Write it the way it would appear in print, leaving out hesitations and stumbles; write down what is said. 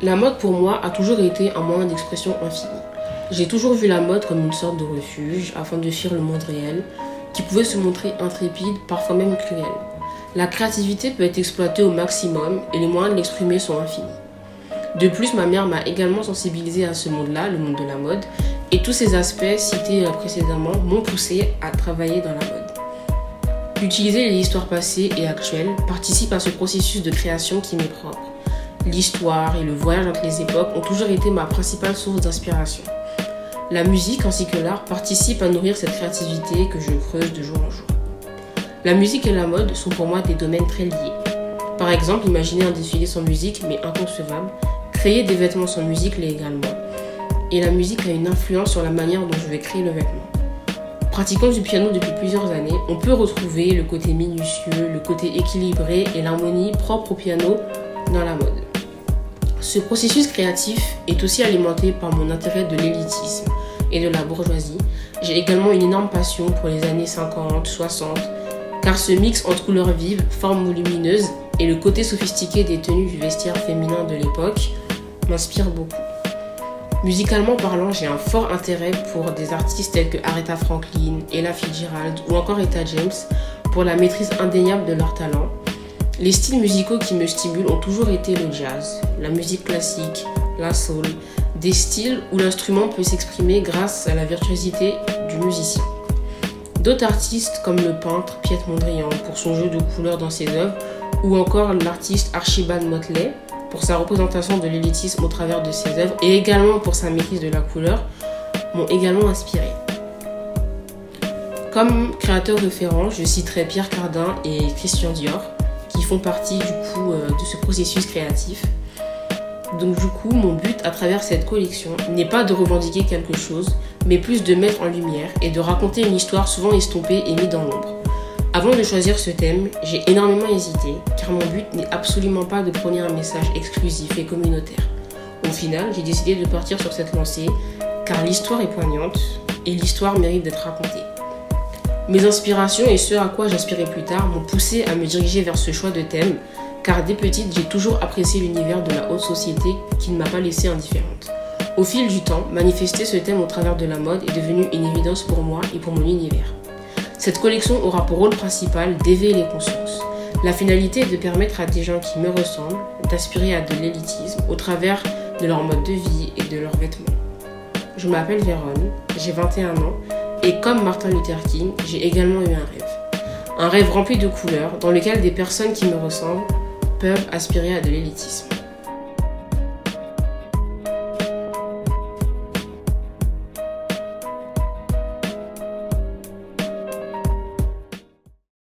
La mode pour moi a toujours été un moyen d'expression infini. J'ai toujours vu la mode comme une sorte de refuge afin de fuir le monde réel, qui pouvait se montrer intrépide, parfois même cruel. La créativité peut être exploitée au maximum et les moyens de l'exprimer sont infinis. De plus, ma mère m'a également sensibilisée à ce monde-là, le monde de la mode, et tous ces aspects cités précédemment m'ont poussé à travailler dans la mode. Utiliser les histoires passées et actuelles participe à ce processus de création qui m'est propre. L'histoire et le voyage entre les époques ont toujours été ma principale source d'inspiration. La musique ainsi que l'art participent à nourrir cette créativité que je creuse de jour en jour. La musique et la mode sont pour moi des domaines très liés. Par exemple, imaginer un défilé sans musique mais inconcevable, créer des vêtements sans musique l'est également. Et la musique a une influence sur la manière dont je vais créer le vêtement. Pratiquant du piano depuis plusieurs années, on peut retrouver le côté minutieux, le côté équilibré et l'harmonie propre au piano dans la mode. Ce processus créatif est aussi alimenté par mon intérêt de l'élitisme et de la bourgeoisie. J'ai également une énorme passion pour les années 50, 60, car ce mix entre couleurs vives, formes volumineuses et le côté sophistiqué des tenues du vestiaire féminin de l'époque m'inspire beaucoup. Musicalement parlant, j'ai un fort intérêt pour des artistes tels que Aretha Franklin, Ella Fitzgerald ou encore Etta James pour la maîtrise indéniable de leur talent. Les styles musicaux qui me stimulent ont toujours été le jazz, la musique classique, la soul, des styles où l'instrument peut s'exprimer grâce à la virtuosité du musicien. D'autres artistes comme le peintre Piet Mondrian pour son jeu de couleurs dans ses œuvres ou encore l'artiste Archibald Motley pour sa représentation de l'élitisme au travers de ses œuvres et également pour sa maîtrise de la couleur m'ont également inspiré. Comme créateurs référents, je citerai Pierre Cardin et Christian Dior qui font partie de ce processus créatif. Donc du coup, mon but à travers cette collection n'est pas de revendiquer quelque chose, mais plus de mettre en lumière et de raconter une histoire souvent estompée et mise dans l'ombre. Avant de choisir ce thème, j'ai énormément hésité, car mon but n'est absolument pas de prôner un message exclusif et communautaire. Au final, j'ai décidé de partir sur cette lancée, car l'histoire est poignante et l'histoire mérite d'être racontée. Mes inspirations et ce à quoi j'aspirais plus tard m'ont poussé à me diriger vers ce choix de thème, car dès petite, j'ai toujours apprécié l'univers de la haute société qui ne m'a pas laissée indifférente. Au fil du temps, manifester ce thème au travers de la mode est devenu une évidence pour moi et pour mon univers. Cette collection aura pour rôle principal d'éveiller les consciences. La finalité est de permettre à des gens qui me ressemblent d'aspirer à de l'élitisme au travers de leur mode de vie et de leurs vêtements. Je m'appelle Véronne, j'ai 21 ans et comme Martin Luther King, j'ai également eu un rêve. Un rêve rempli de couleurs dans lequel des personnes qui me ressemblent peuvent aspirer à de l'élitisme.